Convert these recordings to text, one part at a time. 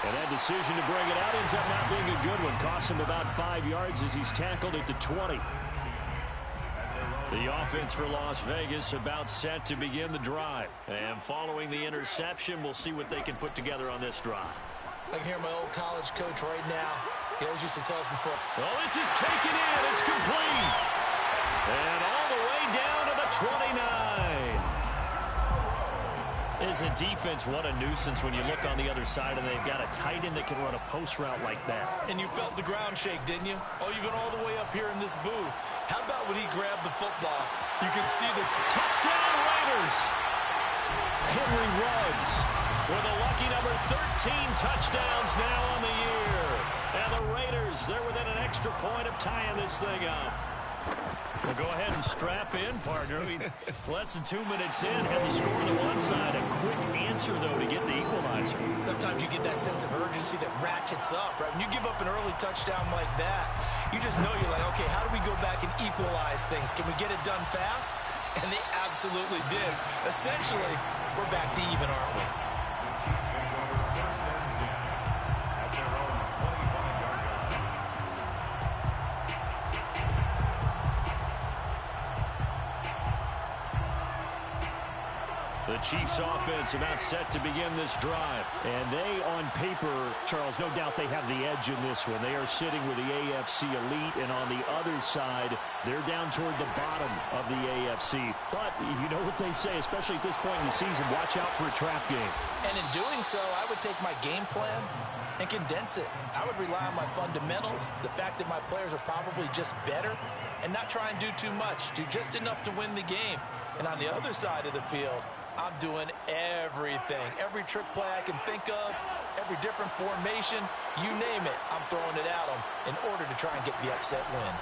And that decision to bring it out ends up not being a good one. Costs him about 5 yards as he's tackled at the 20. The offense for Las Vegas about set to begin the drive. And following the interception, we'll see what they can put together on this drive. I can hear my old college coach right now. He always used to tell us before. Well, this is taken in. It's complete. And all the way down to the 29. Is a defense, what a nuisance when you look on the other side and they've got a tight end that can run a post route like that. And you felt the ground shake, didn't you? Oh, you've been all the way up here in this booth. How about when he grabbed the football? You could see the touchdown Raiders. Henry Ruggs with a lucky number 13 touchdowns now on the year. And the Raiders, they're within an extra point of tying this thing up. Well, go ahead and strap in, partner. Less than 2 minutes in, had the score on the one side. A quick answer, though, to get the equalizer. Sometimes you get that sense of urgency that ratchets up, right? When you give up an early touchdown like that, you just know you're like, okay, how do we go back and equalize things? Can we get it done fast? And they absolutely did. Essentially, we're back to even, aren't we? The Chiefs offense about set to begin this drive. And they, on paper, Charles, no doubt they have the edge in this one. They are sitting with the AFC elite, and on the other side, they're down toward the bottom of the AFC. But you know what they say, especially at this point in the season, watch out for a trap game. And in doing so, I would take my game plan and condense it. I would rely on my fundamentals, the fact that my players are probably just better, and not try and do too much, do just enough to win the game. And on the other side of the field, I'm doing everything. Every trick play I can think of, every different formation, you name it, I'm throwing it at them in order to try and get the upset win.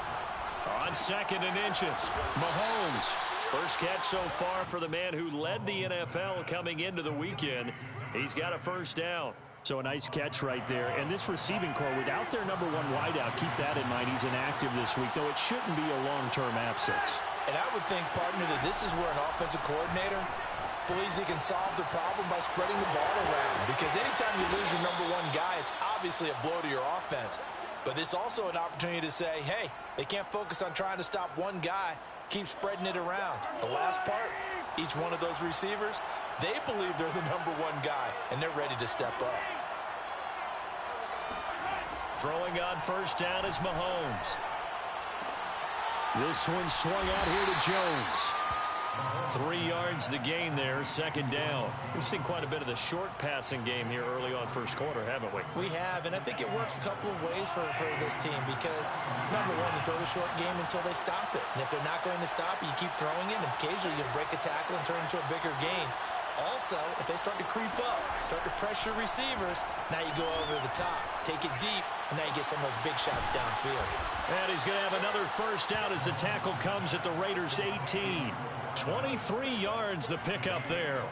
On 2nd and inches, Mahomes. First catch so far for the man who led the NFL coming into the weekend. He's got a first down. So a nice catch right there. And this receiving core, without their number one wideout, keep that in mind. He's inactive this week, though it shouldn't be a long-term absence. And I would think, partner, that this is where an offensive coordinator believes he can solve the problem by spreading the ball around. Because anytime you lose your number one guy, it's obviously a blow to your offense. But this is also an opportunity to say, hey, they can't focus on trying to stop one guy. Keep spreading it around. The last part, each one of those receivers, they believe they're the number one guy, and they're ready to step up. Throwing on first down is Mahomes. This one swung out here to Jones. 3 yards the gain there, 2nd down. We've seen quite a bit of the short passing game here early on first quarter, haven't we? We have, and I think it works a couple of ways for this team because, number one, you throw the short game until they stop it. And if they're not going to stop it, you keep throwing it, and occasionally you break a tackle and turn it into a bigger gain. Also, if they start to creep up, start to pressure receivers, now you go over the top, take it deep, and now you get some of those big shots downfield. And he's going to have another first down as the tackle comes at the Raiders' 18. 23 yards the pickup there.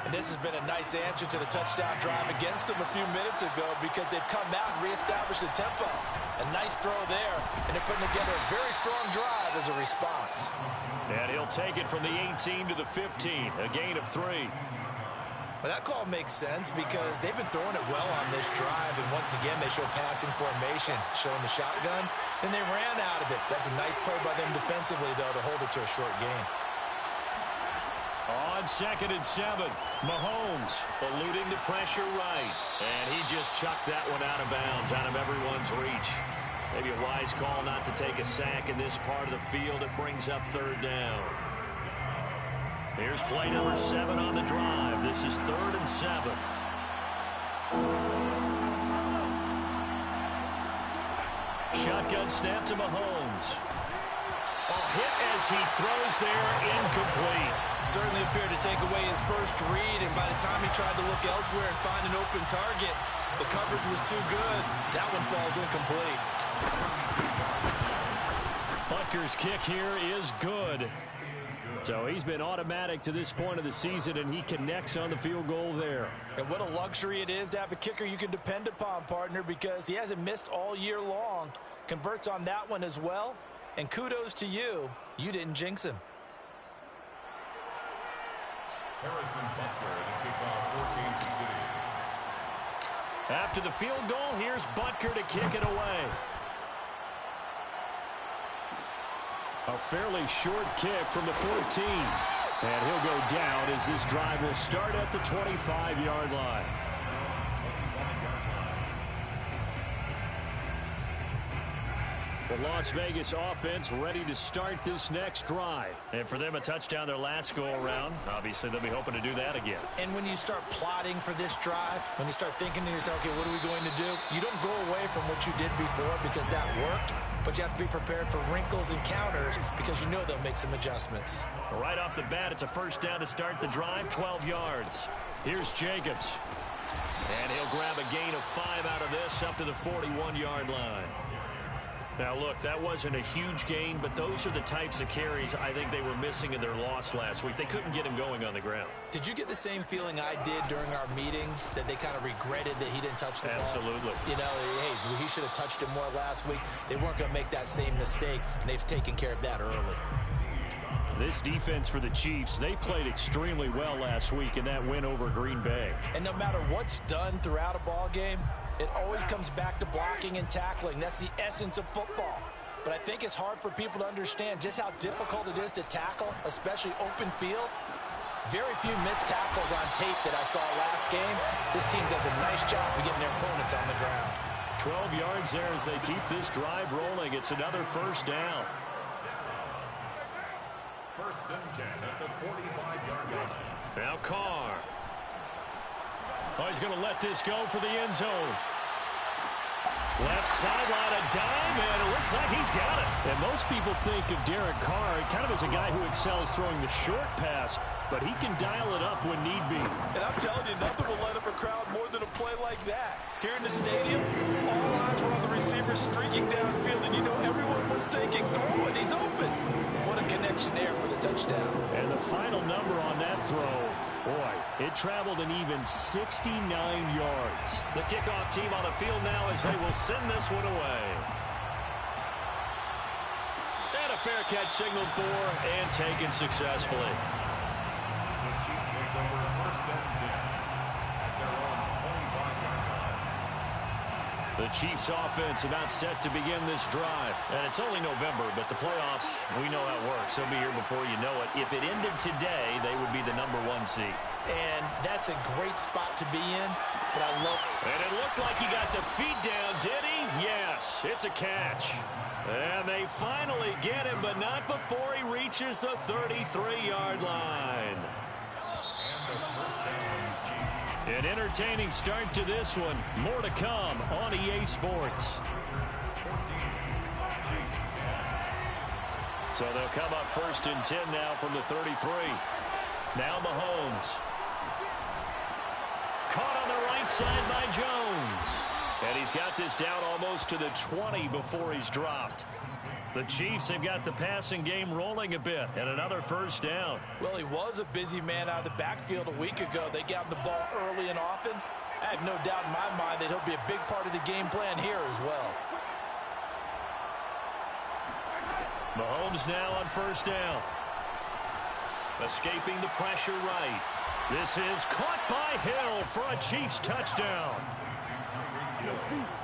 And this has been a nice answer to the touchdown drive against them a few minutes ago because they've come out and reestablished the tempo. A nice throw there, and they're putting together a very strong drive as a response. And he'll take it from the 18 to the 15, a gain of 3. But that call makes sense because they've been throwing it well on this drive, and once again they show passing formation, showing the shotgun. Then they ran out of it. That's a nice play by them defensively, though, to hold it to a short gain. On 2nd and 7, Mahomes eluding the pressure right. And he just chucked that one out of bounds, out of everyone's reach. Maybe a wise call not to take a sack in this part of the field. It brings up 3rd down. Here's play number 7 on the drive. This is 3rd and 7. Shotgun snap to Mahomes. A hit as he throws there, incomplete. Certainly appeared to take away his first read, and by the time he tried to look elsewhere and find an open target, the coverage was too good. That one falls incomplete. Butker's kick here is good. So he's been automatic to this point of the season, and he connects on the field goal there. And what a luxury it is to have a kicker you can depend upon, partner, because he hasn't missed all year long. Converts on that one as well. And kudos to you. You didn't jinx him. Harrison Butker, the kickoff for Kansas City. After the field goal, here's Butker to kick it away. A fairly short kick from the 14. And he'll go down as this drive will start at the 25-yard line. The Las Vegas offense ready to start this next drive. And for them, a touchdown their last go-around. Obviously, they'll be hoping to do that again. And when you start plotting for this drive, when you start thinking to yourself, okay, what are we going to do? You don't go away from what you did before because that worked, but you have to be prepared for wrinkles and counters because you know they'll make some adjustments. Right off the bat, it's a first down to start the drive, 12 yards. Here's Jacobs. And he'll grab a gain of 5 out of this up to the 41-yard line. Now, look, that wasn't a huge gain, but those are the types of carries I think they were missing in their loss last week. They couldn't get him going on the ground. Did you get the same feeling I did during our meetings, that they kind of regretted that he didn't touch the ball? Absolutely. You know, hey, he should have touched it more last week. They weren't going to make that same mistake, and they've taken care of that early. This defense for the Chiefs, they played extremely well last week in that win over Green Bay. And no matter what's done throughout a ball game, it always comes back to blocking and tackling. That's the essence of football. But I think it's hard for people to understand just how difficult it is to tackle, especially open field. Very few missed tackles on tape that I saw last game. This team does a nice job of getting their opponents on the ground. 12 yards there as they keep this drive rolling. It's another first down. First and 10 at the 45-yard line. Now Carr. Oh, he's going to let this go for the end zone. Left sideline, a dive, and it looks like he's got it. And most people think of Derek Carr kind of as a guy who excels throwing the short pass, but he can dial it up when need be. And I'm telling you, nothing will light up a crowd more than a play like that. Here in the stadium, all eyes were on the receiver streaking downfield, and you know everyone was thinking, throw it, he's open. What a connection there for the touchdown. And the final number on that throw, boy, it traveled an even 69 yards. The kickoff team on the field now as they will send this one away. And a fair catch signaled for and taken successfully. The Chiefs take over first and 10 at their own 25-yard line. The Chiefs offense about set to begin this drive. And it's only November, but the playoffs, we know how it works. They'll be here before you know it. If it ended today, they would be the #1 seed. And that's a great spot to be in. But I love. And it looked like he got the feet down, did he? Yes, it's a catch. And they finally get him, but not before he reaches the 33-yard line. And the first down, Chiefs. An entertaining start to this one. More to come on EA Sports. 14, Chiefs 10. So they'll come up first and 10 now from the 33. Now Mahomes. Caught on the right side by Jones. And he's got this down almost to the 20 before he's dropped. The Chiefs have got the passing game rolling a bit, and another first down. Well, he was a busy man out of the backfield a week ago. They got him the ball early and often. I have no doubt in my mind that he'll be a big part of the game plan here as well. Mahomes now on first down. Escaping the pressure right. This is caught by Hill for a Chiefs touchdown.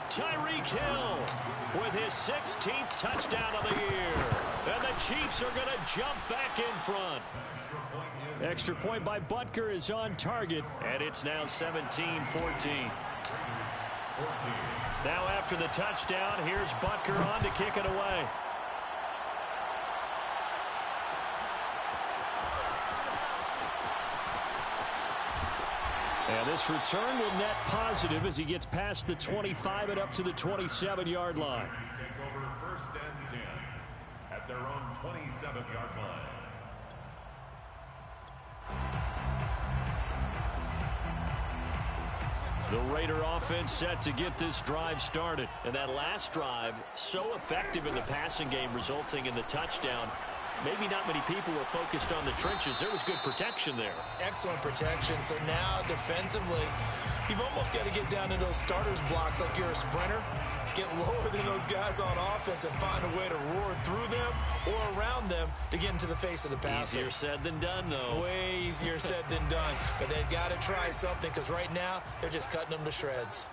Tyreek Hill with his 16th touchdown of the year. And the Chiefs are going to jump back in front. Extra point by Butker is on target. And it's now 17-14. Now after the touchdown, here's Butker on to kick it away. And this return will net positive as he gets past the 25 and up to the 27-yard line. Take over first and 10 at their own 27-yard line. The Raider offense set to get this drive started. And that last drive, so effective in the passing game, resulting in the touchdown. Maybe not many people were focused on the trenches. There was good protection there. Excellent protection. So now defensively, you've almost got to get down to those starters blocks like you're a sprinter. Get lower than those guys on offense and find a way to roar through them or around them to get into the face of the passer. Easier said than done, though. Way easier said than done. But they've got to try something because right now they're just cutting them to shreds.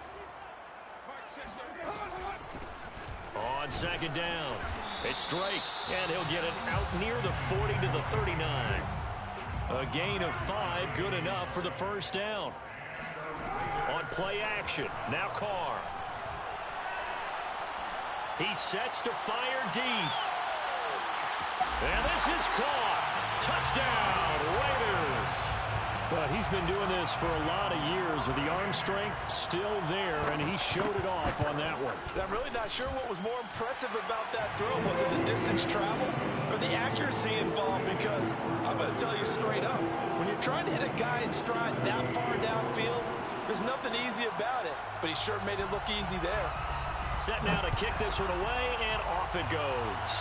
On second down, it's Drake, and he'll get it out near the 40 to the 39. A gain of 5, good enough for the first down. On play action, now Carr. He sets to fire deep. And this is caught. Touchdown, Raiders. But he's been doing this for a lot of years with the arm strength still there, and he showed it off on that one. I'm really not sure what was more impressive about that throw. Was it the distance traveled or the accuracy involved? Because I'm going to tell you straight up, when you're trying to hit a guy in stride that far downfield, there's nothing easy about it. But he sure made it look easy there. Set now to kick this one away, and off it goes.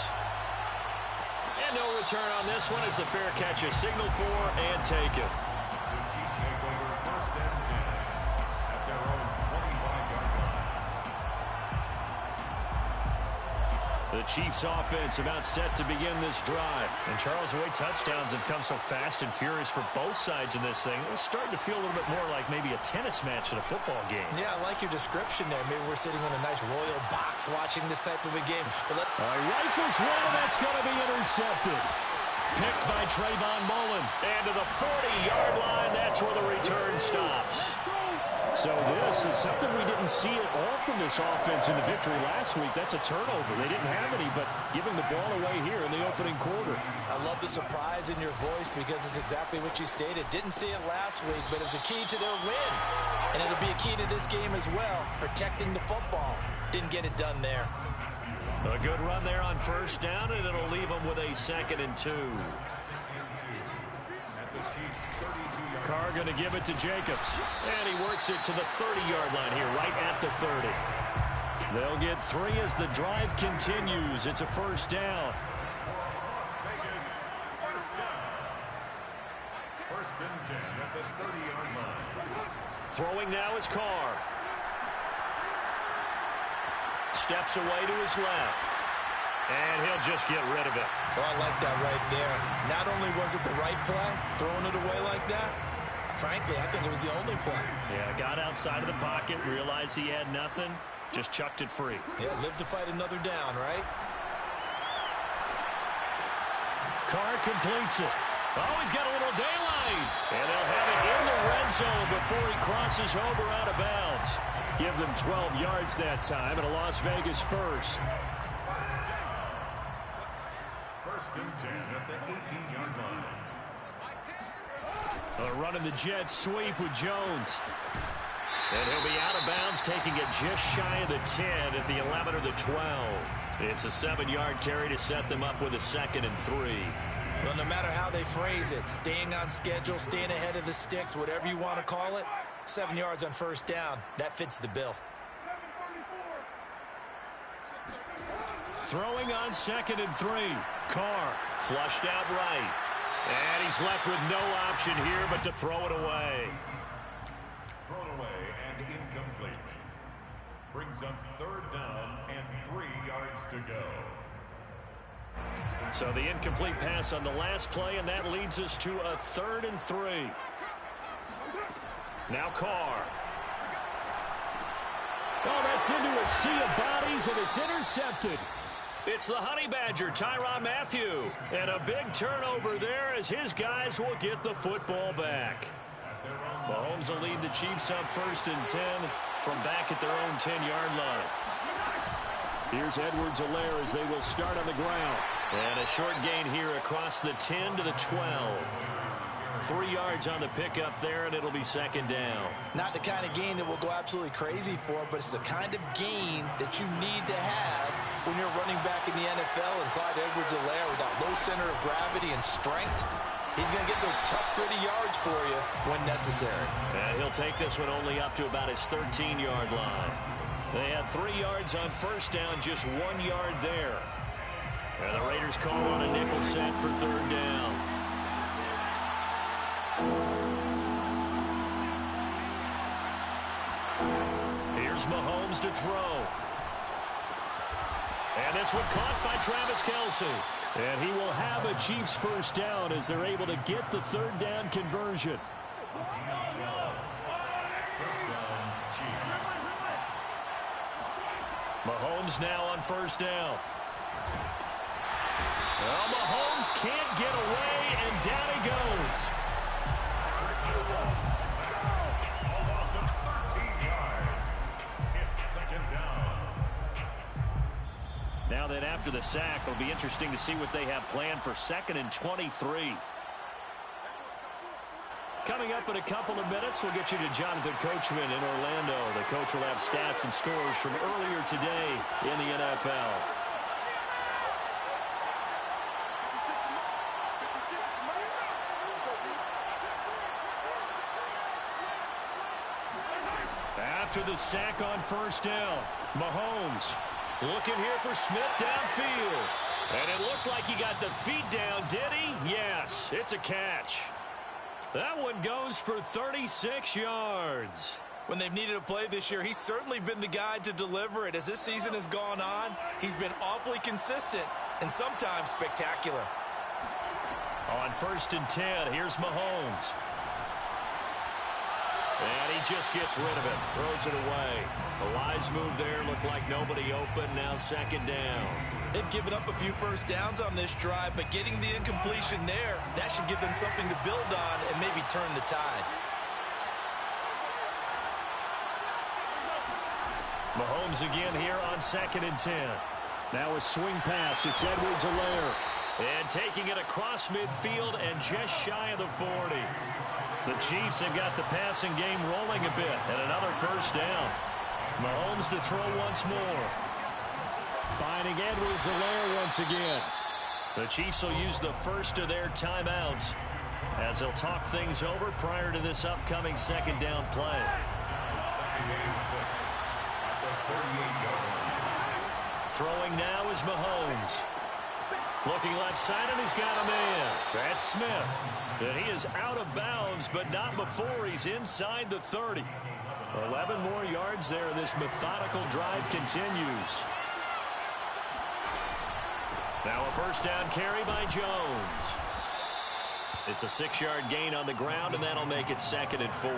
And no return on this one as the fair catch is signaled for and taken. The Chiefs take over first and 10 at their own 25-yard line. The Chiefs offense about set to begin this drive. And Charles, the way touchdowns have come so fast and furious for both sides in this thing, it's starting to feel a little bit more like maybe a tennis match in a football game. Yeah, I like your description there. Maybe we're sitting in a nice royal box watching this type of a game. But Rifles one, that's going to be intercepted. Picked by Trayvon Mullen. And to the 40-yard line, that's where the return stops. So this is something we didn't see at all from this offense in the victory last week. That's a turnover. They didn't have any, but giving the ball away here in the opening quarter. I love the surprise in your voice because it's exactly what you stated. Didn't see it last week, but it's a key to their win. And it'll be a key to this game as well, protecting the football. Didn't get it done there. A good run there on first down, and it'll leave them with a 2nd and 2. Carr going to give it to Jacobs. And he works it to the 30-yard line here, right at the 30. They'll get 3 as the drive continues. It's a first down. First and 10 at the 30-yard line. Throwing now is Carr. Steps away to his left. And he'll just get rid of it. Oh, I like that right there. Not only was it the right play, throwing it away like that, frankly, I think it was the only play. Yeah, got outside of the pocket, realized he had nothing, just chucked it free. Yeah, live to fight another down, right? Carr completes it. Oh, he's got a little daylight. And they'll have it in the red zone before he crosses over out of bounds. Give them 12 yards that time, and a Las Vegas first. First and 10 at the 18-yard line. Running the jet sweep with Jones. And he'll be out of bounds, taking it just shy of the 10 at the 11 or the 12. It's a 7-yard carry to set them up with a 2nd and 3. Well, no matter how they phrase it, staying on schedule, staying ahead of the sticks, whatever you want to call it, 7 yards on first down, that fits the bill. Throwing on 2nd and 3. Carr flushed out right. And he's left with no option here but to throw it away. Thrown away and incomplete. Brings up 3rd down and 3 yards to go. So the incomplete pass on the last play, and that leads us to a 3rd and 3. Now Carr. Oh, that's into a sea of bodies, and it's intercepted. It's the Honey Badger, Tyrann Mathieu. And a big turnover there as his guys will get the football back. Mahomes will lead the Chiefs up 1st and 10 from back at their own 10-yard line. Here's Edwards-Helaire as they will start on the ground. And a short gain here across the 10 to the 12. 3 yards on the pickup there, and it'll be 2nd down. Not the kind of gain that we'll go absolutely crazy for, but it's the kind of gain that you need to have when you're running back in the NFL. And Clyde Edwards-Helaire, with that low center of gravity and strength, he's going to get those tough, gritty yards for you when necessary. And he'll take this one only up to about his 13-yard line. They had 3 yards on first down, just 1 yard there. And the Raiders call on a nickel set for 3rd down. Here's Mahomes to throw. And this one caught by Travis Kelce. And he will have a Chiefs first down as they're able to get the 3rd down conversion. First down, Chiefs. Mahomes now on first down. Well, Mahomes can't get away, and down he goes. A loss of 13 yards. It's second down. Now then, after the sack, it'll be interesting to see what they have planned for 2nd and 23. Coming up in a couple of minutes, we'll get you to Jonathan Coachman in Orlando. The coach will have stats and scores from earlier today in the NFL. After the sack on first down, Mahomes looking here for Smith downfield. And it looked like he got the feet down, did he? Yes, it's a catch. That one goes for 36 yards. When they've needed a play this year, he's certainly been the guy to deliver it. As this season has gone on, he's been awfully consistent and sometimes spectacular. On 1st and 10, here's Mahomes. And he just gets rid of it, throws it away. A wise move there, looked like nobody open, now 2nd down. They've given up a few first downs on this drive, but getting the incompletion there, that should give them something to build on and maybe turn the tide. Mahomes again here on 2nd and 10. Now a swing pass, it's Edwards-Helaire. And taking it across midfield and just shy of the 40. The Chiefs have got the passing game rolling a bit, and another first down. Mahomes to throw once more. Finding Edwards-Helaire once again. The Chiefs will use the first of their timeouts as they'll talk things over prior to this upcoming 2nd down play. 2nd and 6 at the 38-yard line. Throwing now is Mahomes. Looking left side, and he's got a man. That's Smith. And he is out of bounds, but not before he's inside the 30. 11 more yards there, and this methodical drive continues. Now a first down carry by Jones. It's a 6-yard gain on the ground, and that'll make it 2nd and 4.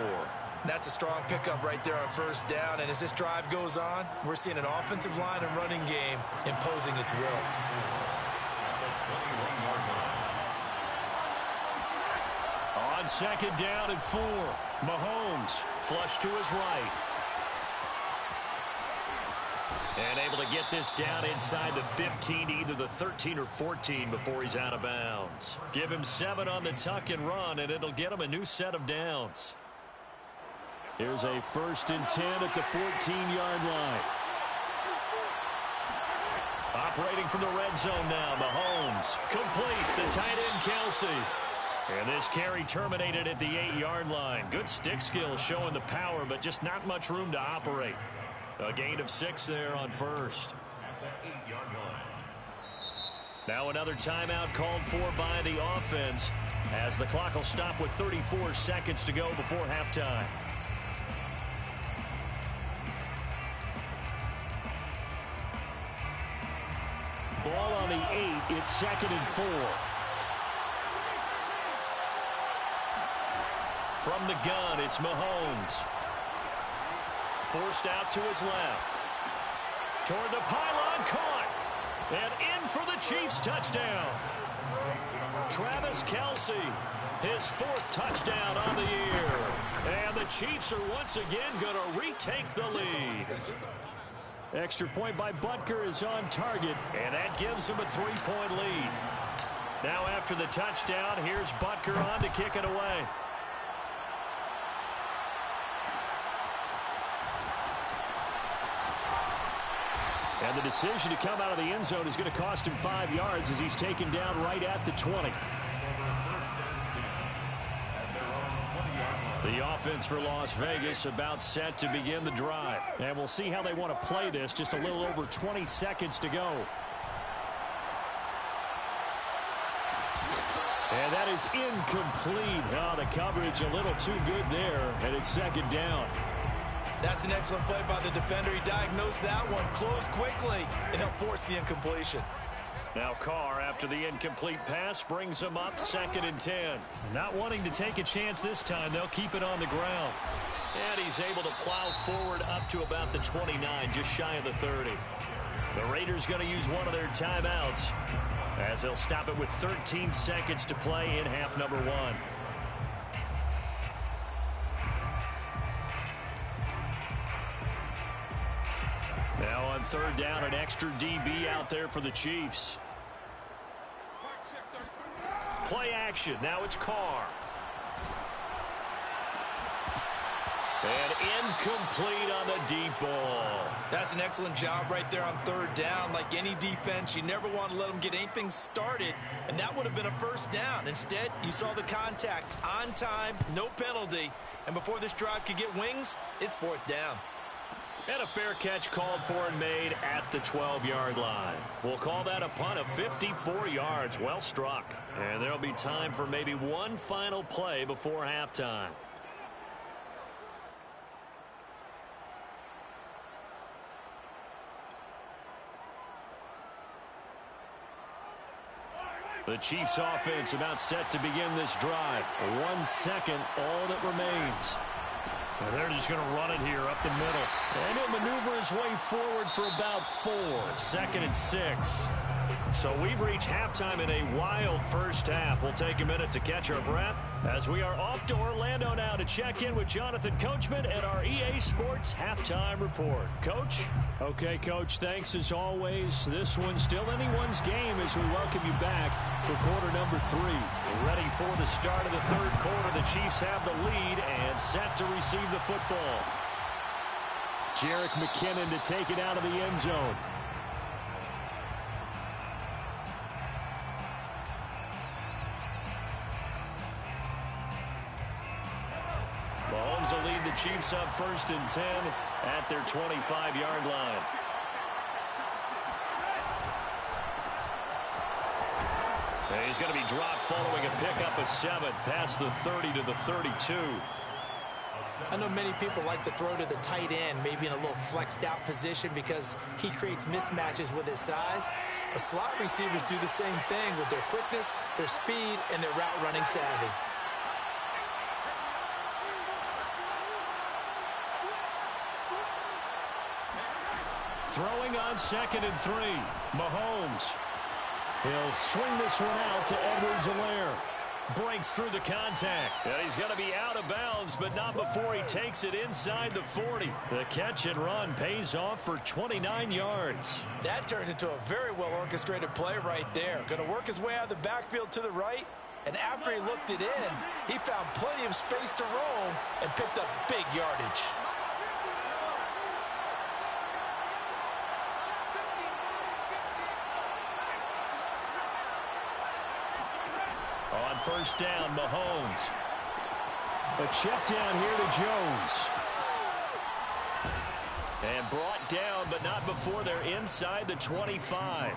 That's a strong pickup right there on first down, and as this drive goes on, we're seeing an offensive line and running game imposing its will. On 2nd down and 4, Mahomes flush to his right. And able to get this down inside the 15, either the 13 or 14 before he's out of bounds. Give him 7 on the tuck and run, and it'll get him a new set of downs. Here's a 1st and 10 at the 14-yard line. Operating from the red zone now, Mahomes. Complete, the tight end Kelce. And this carry terminated at the 8-yard line. Good stick skills showing the power, but just not much room to operate. A gain of 6 there on first. At the 8-yard line. Now another timeout called for by the offense as the clock will stop with 34 seconds to go before halftime. Ball on the 8. It's 2nd and 4. From the gun, it's Mahomes. Forced out to his left. Toward the pylon, caught. And in for the Chiefs touchdown. Travis Kelce, his 4th touchdown on the year. And the Chiefs are once again going to retake the lead. Extra point by Butker is on target, and that gives him a 3-point lead. Now after the touchdown, here's Butker on to kick it away. And the decision to come out of the end zone is going to cost him 5 yards as he's taken down right at the 20. The offense for Las Vegas about set to begin the drive. And we'll see how they want to play this. Just a little over 20 seconds to go. And that is incomplete. Oh, the coverage a little too good there. And it's 2nd down. That's an excellent play by the defender. He diagnosed that one, closed quickly, and helped force the incompletion. Now Carr, after the incomplete pass, brings him up 2nd and 10. Not wanting to take a chance this time, they'll keep it on the ground. And he's able to plow forward up to about the 29, just shy of the 30. The Raiders going to use one of their timeouts as they'll stop it with 13 seconds to play in half number 1. Now on third down, an extra DB out there for the Chiefs. Play action. Now it's Carr. And incomplete on the deep ball. That's an excellent job right there on third down. Like any defense, you never want to let them get anything started, and that would have been a first down. Instead, you saw the contact on time, no penalty, and before this drive could get wings, it's fourth down. And a fair catch called for and made at the 12-yard line. We'll call that a punt of 54 yards. Well struck. And there'll be time for maybe one final play before halftime. The Chiefs offense about set to begin this drive. 1 second, all that remains. And they're just going to run it here up the middle. And he'll maneuver his way forward for about 4. 2nd and 6. So we've reached halftime in a wild first half. We'll take a minute to catch our breath as we are off to Orlando now to check in with Jonathan Coachman at our EA Sports Halftime Report. Coach? Okay, Coach, thanks as always. This one's still anyone's game as we welcome you back for quarter number 3. Ready for the start of the third quarter. The Chiefs have the lead and set to receive the football. Jerick McKinnon to take it out of the end zone. Mahomes will lead the Chiefs up 1st and 10 at their 25-yard line. And he's going to be dropped following a pickup of 7 past the 30 to the 32. I know many people like to throw to the tight end, maybe in a little flexed out position because he creates mismatches with his size. But slot receivers do the same thing with their quickness, their speed, and their route running savvy. Throwing on 2nd and 3. Mahomes. He'll swing this one out to Edwards-Helaire. Breaks through the contact. And he's going to be out of bounds, but not before he takes it inside the 40. The catch and run pays off for 29 yards. That turned into a very well-orchestrated play right there. Going to work his way out of the backfield to the right. And after he looked it in, he found plenty of space to roam and picked up big yardage. On first down, Mahomes. A check down here to Jones. And brought down, but not before they're inside the 25.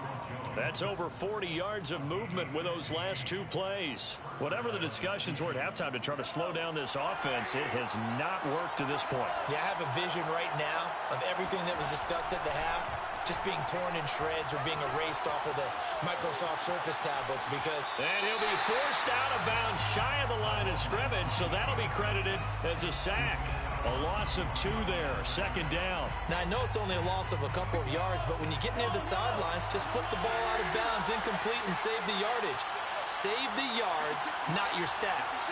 That's over 40 yards of movement with those last 2 plays. Whatever the discussions were at halftime to try to slow down this offense, it has not worked to this point. Yeah, I have a vision right now of everything that was discussed at the half just being torn in shreds or being erased off of the Microsoft Surface tablets because... And he'll be forced out of bounds shy of the line of scrimmage, so that'll be credited as a sack. A loss of 2 there, 2nd down. Now, I know it's only a loss of a couple of yards, but when you get near the sidelines, just flip the ball out of bounds, incomplete, and save the yardage. Save the yards, not your stats.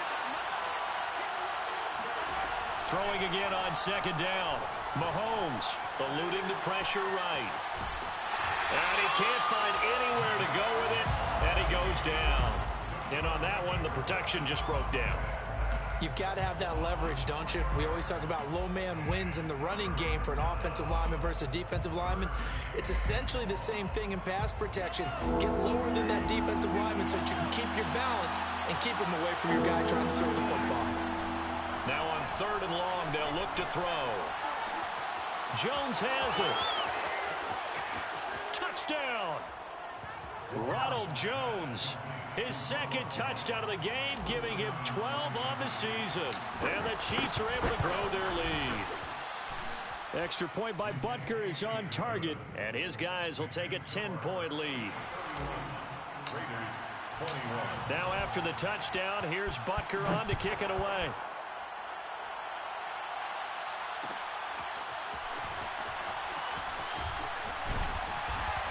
Throwing again on 2nd down. Mahomes eluding the pressure right. And he can't find anywhere to go with it, and he goes down. And on that one, the protection just broke down. You've got to have that leverage, don't you? We always talk about low man wins in the running game for an offensive lineman versus a defensive lineman. It's essentially the same thing in pass protection. Get lower than that defensive lineman so that you can keep your balance and keep him away from your guy trying to throw the football. Now on 3rd and long, they'll look to throw. Jones has it. Touchdown. Ronald Jones. His 2nd touchdown of the game, giving him 12 on the season. And the Chiefs are able to grow their lead. Extra point by Butker is on target, and his guys will take a 10-point lead. Raiders 21. Now after the touchdown, here's Butker on to kick it away.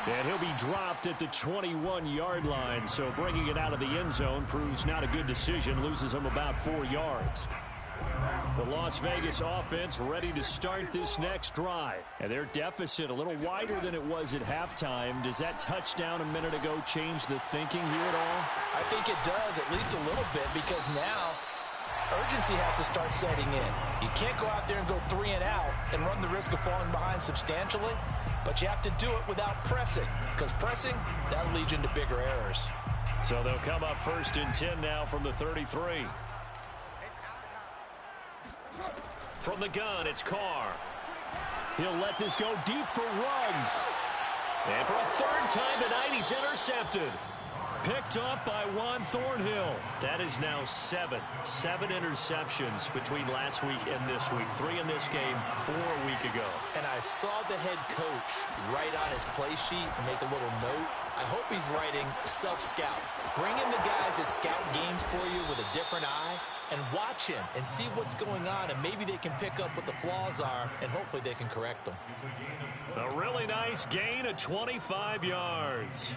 And he'll be dropped at the 21-yard line. So bringing it out of the end zone proves not a good decision. Loses him about 4 yards. The Las Vegas offense ready to start this next drive. And their deficit a little wider than it was at halftime. Does that touchdown a minute ago change the thinking here at all? I think it does, at least a little bit, because now urgency has to start setting in. You can't go out there and go 3 and out and run the risk of falling behind substantially, but you have to do it without pressing, because pressing, that'll lead you into bigger errors. So they'll come up 1st and 10 now from the 33. From the gun, it's Carr. He'll let this go deep for Ruggs. And for a 3rd time tonight, he's intercepted. Picked up by Juan Thornhill. That is now 7 interceptions between last week and this week. 3 in this game, 4 a week ago. And I saw the head coach write on his play sheet and make a little note. I hope he's writing self-scout. Bring in the guys that scout games for you with a different eye and watch him and see what's going on, and maybe they can pick up what the flaws are, and hopefully they can correct them. A really nice gain of 25 yards.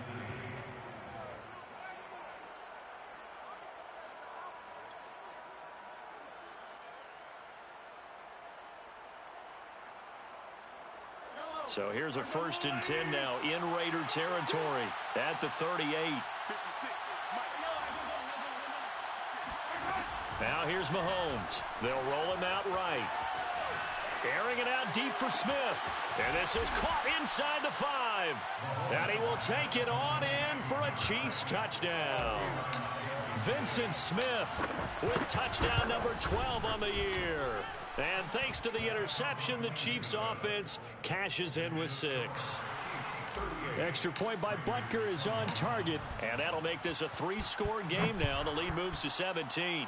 So here's a 1st and 10 now in Raider territory at the 38. Now here's Mahomes. They'll roll him out right. Airing it out deep for Smith. And this is caught inside the 5. And he will take it on in for a Chiefs touchdown. Vincent Smith with touchdown number 12 on the year. And thanks to the interception, the Chiefs offense cashes in with 6. Extra point by Butker is on target. And that'll make this a 3-score game now. The lead moves to 17.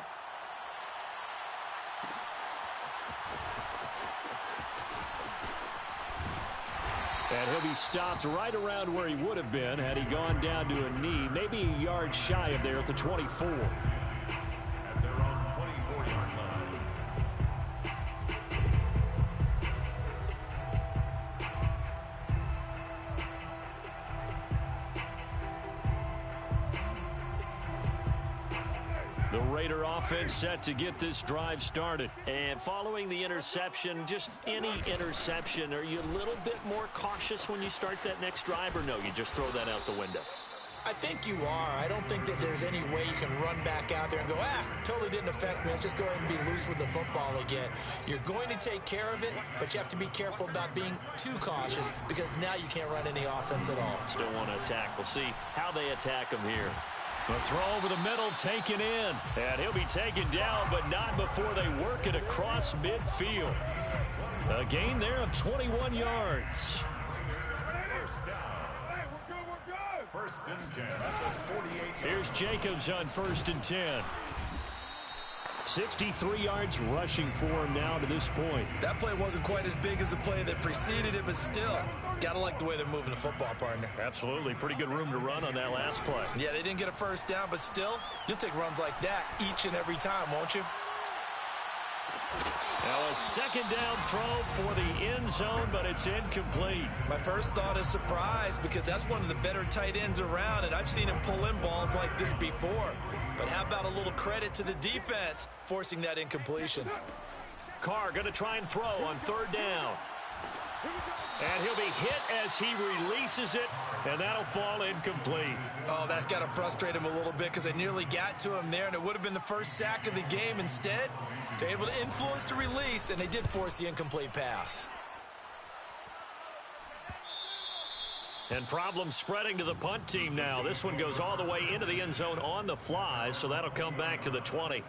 And he'll be stopped right around where he would have been had he gone down to a knee, maybe a yard shy of there at the 24. At their own 24-yard line. The Raider offense set to get this drive started. And following the interception, just any interception, are you a little bit more cautious when you start that next drive, or no, you just throw that out the window? I think you are. I don't think that there's any way you can run back out there and go, totally didn't affect me. Let's just go ahead and be loose with the football again. You're going to take care of it, but you have to be careful about being too cautious, because now you can't run any offense at all. Still want to attack. We'll see how they attack him here. The throw over the middle taken in. And he'll be taken down, but not before they work it across midfield. A gain there of 21 yards. First down. First and 10 at the 48. Here's Jacobs on 1st and 10. 63 yards rushing for him now to this point. That play wasn't quite as big as the play that preceded it, but still, gotta like the way they're moving the football, partner. Absolutely. Pretty good room to run on that last play. Yeah, they didn't get a first down, but still, you'll take runs like that each and every time, won't you? Now a 2nd down throw for the end zone, but it's incomplete. My first thought is surprise, because that's one of the better tight ends around, and I've seen him pull in balls like this before. But how about a little credit to the defense forcing that incompletion? Carr going to try and throw on 3rd down. And he'll be hit as he releases it, and that'll fall incomplete. Oh, that's got to frustrate him a little bit, because they nearly got to him there, and it would have been the first sack of the game. Instead, they're able to influence the release, and they did force the incomplete pass. And problems spreading to the punt team now. This one goes all the way into the end zone on the fly, so that'll come back to the 20.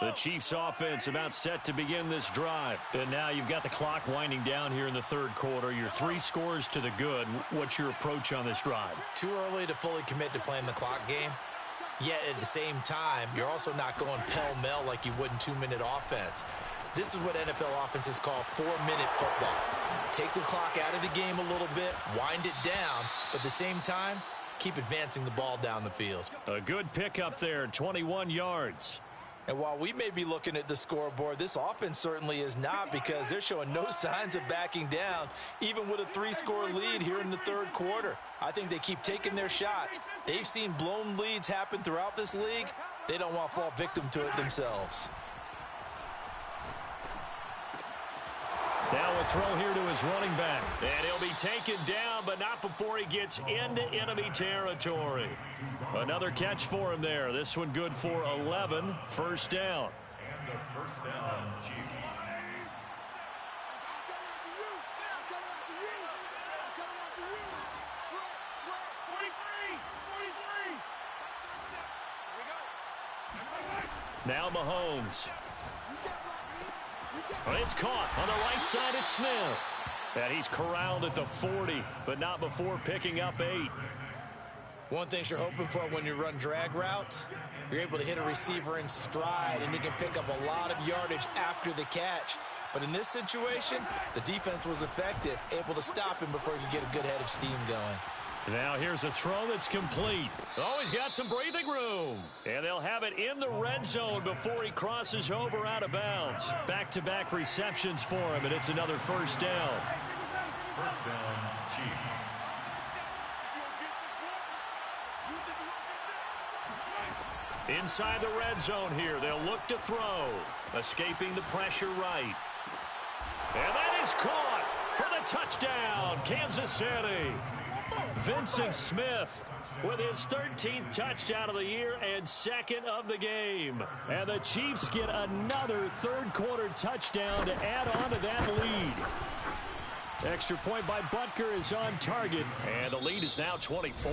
The Chiefs offense about set to begin this drive. And now you've got the clock winding down here in the 3rd quarter. You're 3 scores to the good. What's your approach on this drive? Too early to fully commit to playing the clock game. Yet at the same time, you're also not going pell-mell like you would in 2-minute offense. This is what NFL offenses call 4-minute football. Take the clock out of the game a little bit, wind it down, but at the same time, keep advancing the ball down the field. A good pickup there, 21 yards. And while we may be looking at the scoreboard, this offense certainly is not, because they're showing no signs of backing down, even with a 3-score lead here in the third quarter. I think they keep taking their shots. They've seen blown leads happen throughout this league. They don't want to fall victim to it themselves. Now a throw here to his running back. And he'll be taken down, but not before he gets into enemy territory. Another catch for him there. This one good for 11. First down. And a first down, Chiefs. Now Mahomes. It's caught on the right side at Smith. And he's corralled at the 40, but not before picking up 8. One thing you're hoping for when you run drag routes, you're able to hit a receiver in stride, and he can pick up a lot of yardage after the catch. But in this situation, the defense was effective, able to stop him before he could get a good head of steam going. Now here's a throw that's complete. Oh, he's got some breathing room. And they'll have it in the red zone before he crosses over out of bounds. Back-to-back receptions for him, and it's another first down. First down, Chiefs. Inside the red zone here, they'll look to throw. Escaping the pressure right. And that is caught for the touchdown, Kansas City. Vincent Smith with his 13th touchdown of the year and second of the game. And the Chiefs get another third-quarter touchdown to add on to that lead. Extra point by Butker is on target, and the lead is now 24.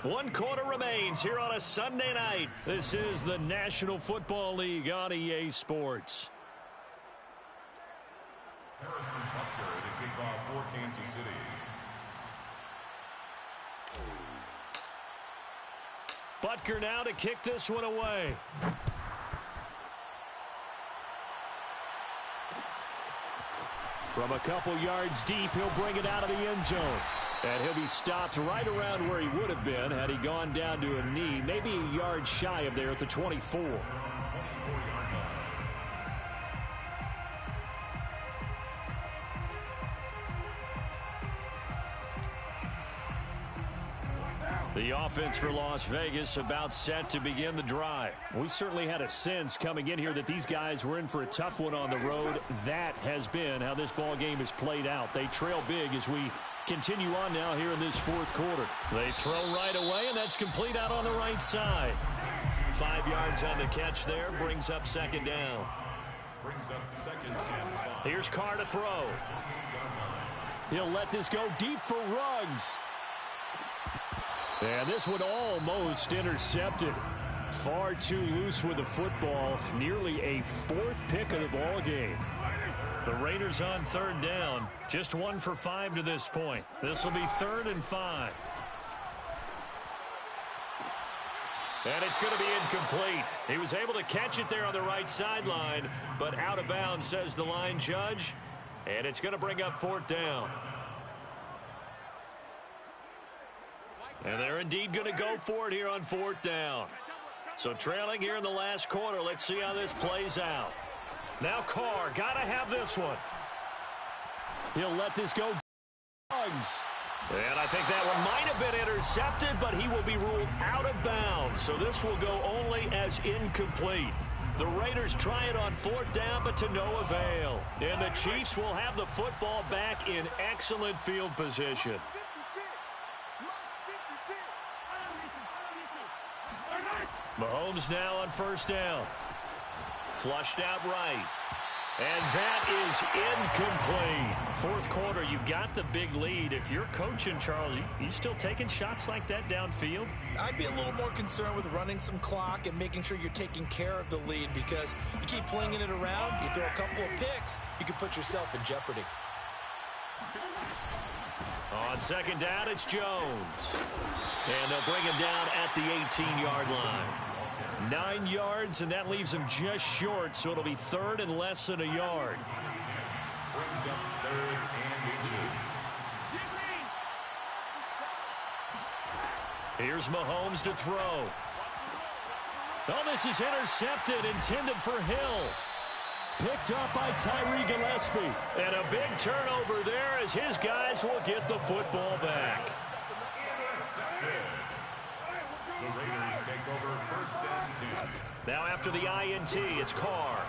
1 quarter remains here on a Sunday night. This is the National Football League on EA Sports. Harrison Butker to kick off for Kansas City. Butker now to kick this one away. From a couple yards deep, he'll bring it out of the end zone. And he'll be stopped right around where he would have been had he gone down to a knee, maybe a yard shy of there at the 24. The offense for Las Vegas about set to begin the drive. We certainly had a sense coming in here that these guys were in for a tough one on the road. That has been how this ball game has played out. They trail big as we continue on now here in this fourth quarter. They throw right away, and that's complete out on the right side. 5 yards on the catch there, brings up second down. Brings up second and 5. Here's Carr to throw. He'll let this go deep for Ruggs. And this one almost intercepted. Far too loose with the football. Nearly a 4th pick of the ball game. The Raiders on third down. Just 1 for 5 to this point. This will be 3rd and 5. And it's going to be incomplete. He was able to catch it there on the right sideline, but out of bounds, says the line judge. And it's going to bring up 4th down. And they're indeed going to go for it here on 4th down. So trailing here in the last quarter. Let's see how this plays out. Now Carr, got to have this one. He'll let this go. Ruggs. And I think that one might have been intercepted, but he will be ruled out of bounds. So this will go only as incomplete. The Raiders try it on 4th down, but to no avail. And the Chiefs will have the football back in excellent field position. Mahomes now on 1st down. Flushed out right. And that is incomplete. 4th quarter, you've got the big lead. If you're coaching, Charles, you still taking shots like that downfield? I'd be a little more concerned with running some clock and making sure you're taking care of the lead, because you keep flinging it around, you throw a couple of picks, you can put yourself in jeopardy. On 2nd down, it's Jones. And they'll bring him down at the 18-yard line. 9 yards, and that leaves him just short, so it'll be 3rd and less than a yard. Brings up 3rd and inches. Here's Mahomes to throw. Oh, this is intercepted, intended for Hill. Picked up by Tyree Gillespie. And a big turnover there as his guys will get the football back. The Raiders take over 1st and 10. Now after the INT, it's Carr.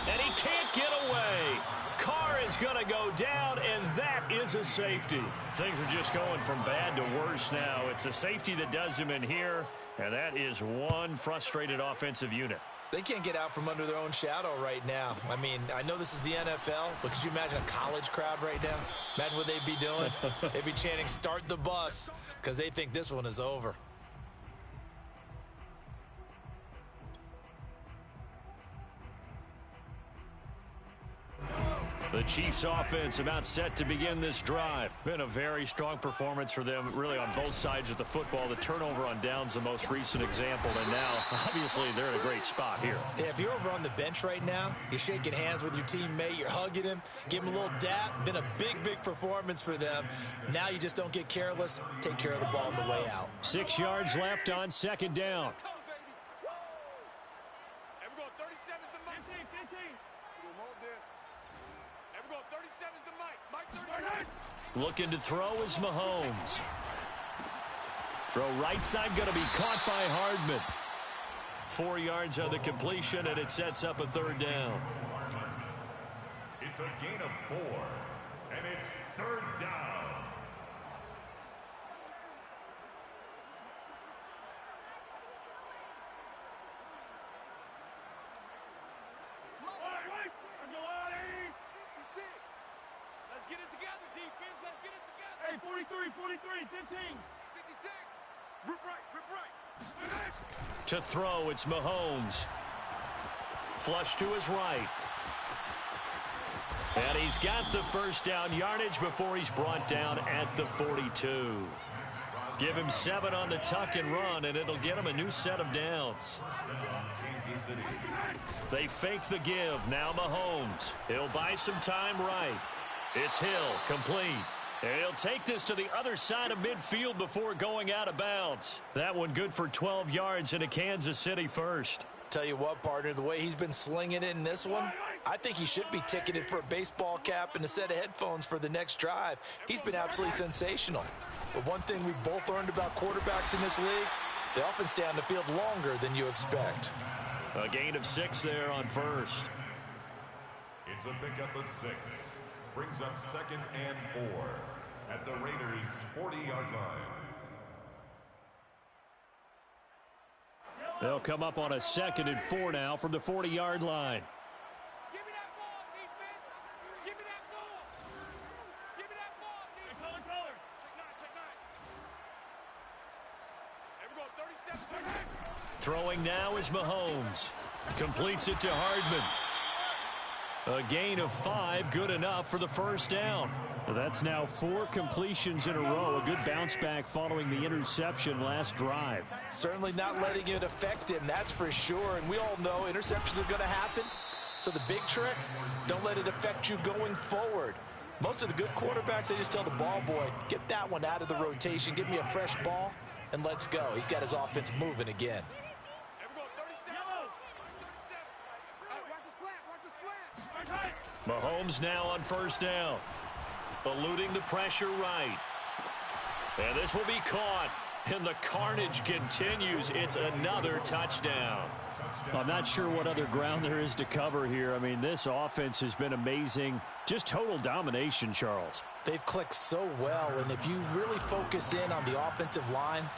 And he can't get away. Carr is going to go down, and that is a safety. Things are just going from bad to worse now. It's a safety that does him in here, and that is one frustrated offensive unit. They can't get out from under their own shadow right now. I mean, I know this is the NFL, but could you imagine a college crowd right now? Imagine what they'd be doing. They'd be chanting, "Start the bus," because they think this one is over. The Chiefs offense about set to begin this drive. Been a very strong performance for them, really on both sides of the football. The turnover on downs the most recent example, and now, obviously, they're in a great spot here. Yeah, if you're over on the bench right now, you're shaking hands with your teammate, you're hugging him, give him a little dap. Been a big, big performance for them. Now you just don't get careless. Take care of the ball on the way out. 6 yards left on 2nd down. Looking to throw is Mahomes. Throw right side, going to be caught by Hardman. 4 yards on the completion, and it sets up a 3rd down. It's a gain of 4, and it's 3rd down. Get it together, defense. Let's get it together. Hey, 43, 15. 56. Rip right. To throw, it's Mahomes. Flush to his right. And he's got the 1st down yardage before he's brought down at the 42. Give him 7 on the tuck and run, and it'll get him a new set of downs. They fake the give. Now Mahomes. He'll buy some time right. It's Hill, complete. And he'll take this to the other side of midfield before going out of bounds. That one good for 12 yards into Kansas City 1st. Tell you what, partner, the way he's been slinging it in this one, I think he should be ticketed for a baseball cap and a set of headphones for the next drive. He's been absolutely sensational. But one thing we've both learned about quarterbacks in this league, they often stay on the field longer than you expect. A gain of 6 there on 1st. It's a pickup of 6. Brings up 2nd and 4 at the Raiders' 40-yard line. They'll come up on a 2nd and 4 now from the 40-yard line. Give me that ball, defense. Give me that ball. Give me that ball, defense. Hey, color. Check 9. Hey, we go 37. Throwing now is Mahomes. Completes it to Hardman. A gain of 5, good enough for the 1st down. That's now 4 completions in a row. A good bounce back following the interception last drive. Certainly not letting it affect him, that's for sure. And we all know interceptions are going to happen. So the big trick, don't let it affect you going forward. Most of the good quarterbacks, they just tell the ball boy, get that one out of the rotation, give me a fresh ball, and let's go. He's got his offense moving again. Mahomes now on 1st down. Eluding the pressure right. And this will be caught. And the carnage continues. It's another touchdown. I'm not sure what other ground there is to cover here. I mean, this offense has been amazing. Just total domination, Charles. They've clicked so well, and if you really focus in on the offensive line,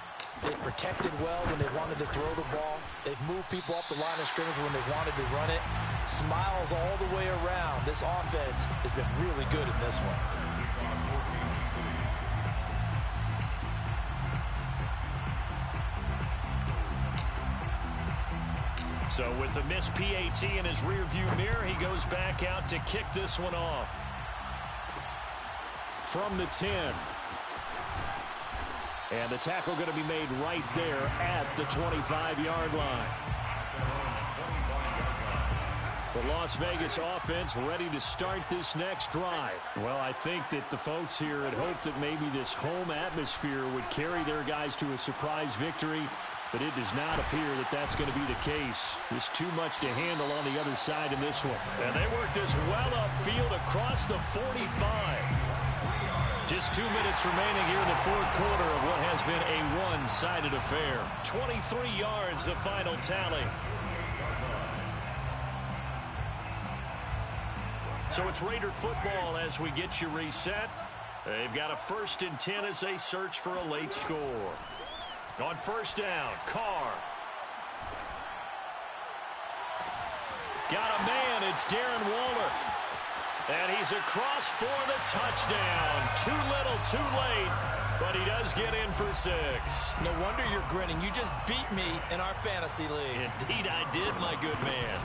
they've protected well when they wanted to throw the ball. They've moved people off the line of scrimmage when they wanted to run it. Smiles all the way around. This offense has been really good in this one. So with the missed PAT in his rearview mirror, he goes back out to kick this one off. From the 10. And the tackle going to be made right there at the 25-yard line. The Las Vegas offense ready to start this next drive. Well, I think that the folks here had hoped that maybe this home atmosphere would carry their guys to a surprise victory, but it does not appear that that's going to be the case. There's too much to handle on the other side in this one. And they work this well upfield across the 45. Just 2 minutes remaining here in the fourth quarter of what has been a one-sided affair. 23 yards, the final tally. So it's Raider football as we get you reset. They've got a 1st and 10 as they search for a late score. On first down, Carr. Got a man, it's Darren Waller. And he's across for the touchdown. Too little, too late, but he does get in for 6. No wonder you're grinning. You just beat me in our fantasy league. Indeed I did, my good man.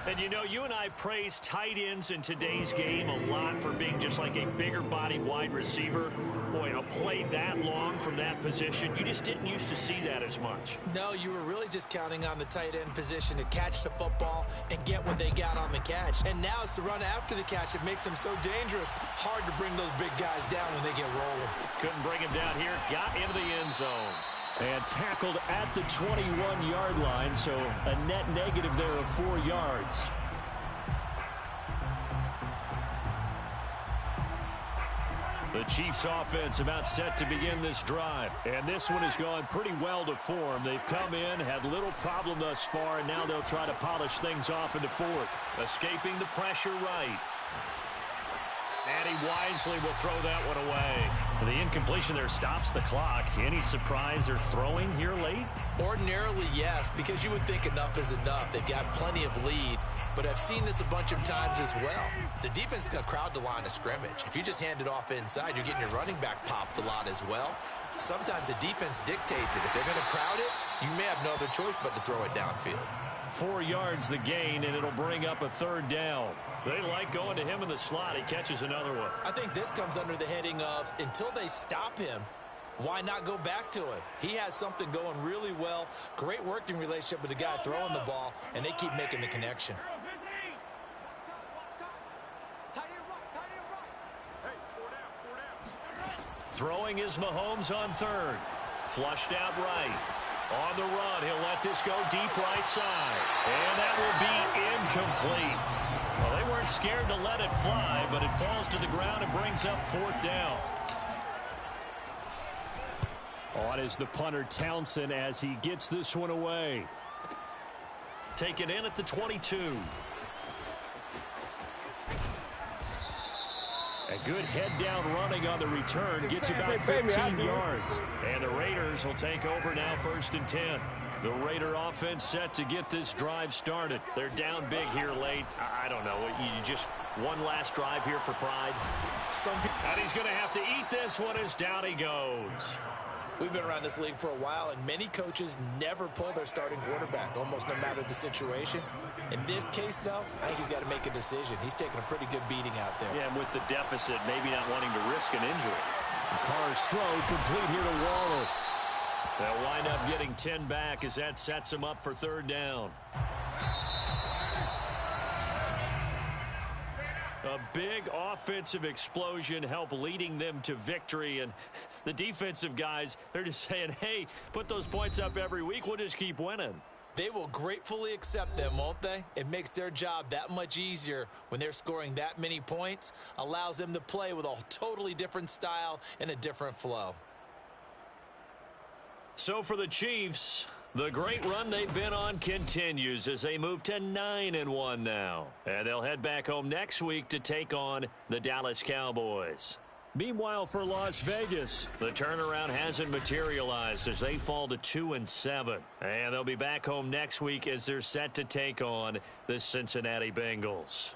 And you know, you and I praise tight ends in today's game a lot for being just like a bigger body wide receiver. Boy, a play that long from that position, you just didn't used to see that as much. No, you were really just counting on the tight end position to catch the football and get what they got on the catch. And now it's the run after the catch that makes them so dangerous. Hard to bring those big guys down when they get rolling. Couldn't bring him down here, got into the end zone. And tackled at the 21-yard line, so a net negative there of 4 yards. The Chiefs offense about set to begin this drive. And this one has gone pretty well to form. They've come in, had little problem thus far, and now they'll try to polish things off in the fourth. Escaping the pressure right. And he wisely will throw that one away. The incompletion there stops the clock. Any surprise they're throwing here late? Ordinarily, yes, because you would think enough is enough. They've got plenty of lead, but I've seen this a bunch of times as well. The defense is going to crowd the line of scrimmage. If you just hand it off inside, you're getting your running back popped a lot as well. Sometimes the defense dictates it. If they're going to crowd it, you may have no other choice but to throw it downfield. 4 yards the gain, and it'll bring up a 3rd down. They like going to him in the slot. He catches another one. I think this comes under the heading of, until they stop him, why not go back to him? He has something going really well. Great working relationship with the guy throwing the ball, and they keep making the connection. Throwing is Mahomes on 3rd. Flushed out right. On the run, he'll let this go deep right side. And that will be incomplete. Well, they weren't scared to let it fly, but it falls to the ground and brings up 4th down. On is the punter Townsend as he gets this one away. Taken in at the 22. A good head down running on the return. Gets about 15 yards. And the Raiders will take over now 1st and 10. The Raider offense set to get this drive started. They're down big here late. I don't know. You just one last drive here for pride. And he's going to have to eat this one as down he goes. We've been around this league for a while, and many coaches never pull their starting quarterback, almost no matter the situation. In this case, though, I think he's got to make a decision. He's taking a pretty good beating out there. Yeah, and with the deficit, maybe not wanting to risk an injury. Carr's throw complete here to Waller. They'll wind up getting 10 back as that sets him up for 3rd down. A big offensive explosion helped leading them to victory, and the defensive guys, they're just saying, hey, put those points up every week, we'll just keep winning. They will gratefully accept them, won't they? It makes their job that much easier when they're scoring that many points, allows them to play with a totally different style and a different flow. So for the Chiefs, the great run they've been on continues as they move to 9-1 now. And they'll head back home next week to take on the Dallas Cowboys. Meanwhile, for Las Vegas, the turnaround hasn't materialized as they fall to 2-7. And they'll be back home next week as they're set to take on the Cincinnati Bengals.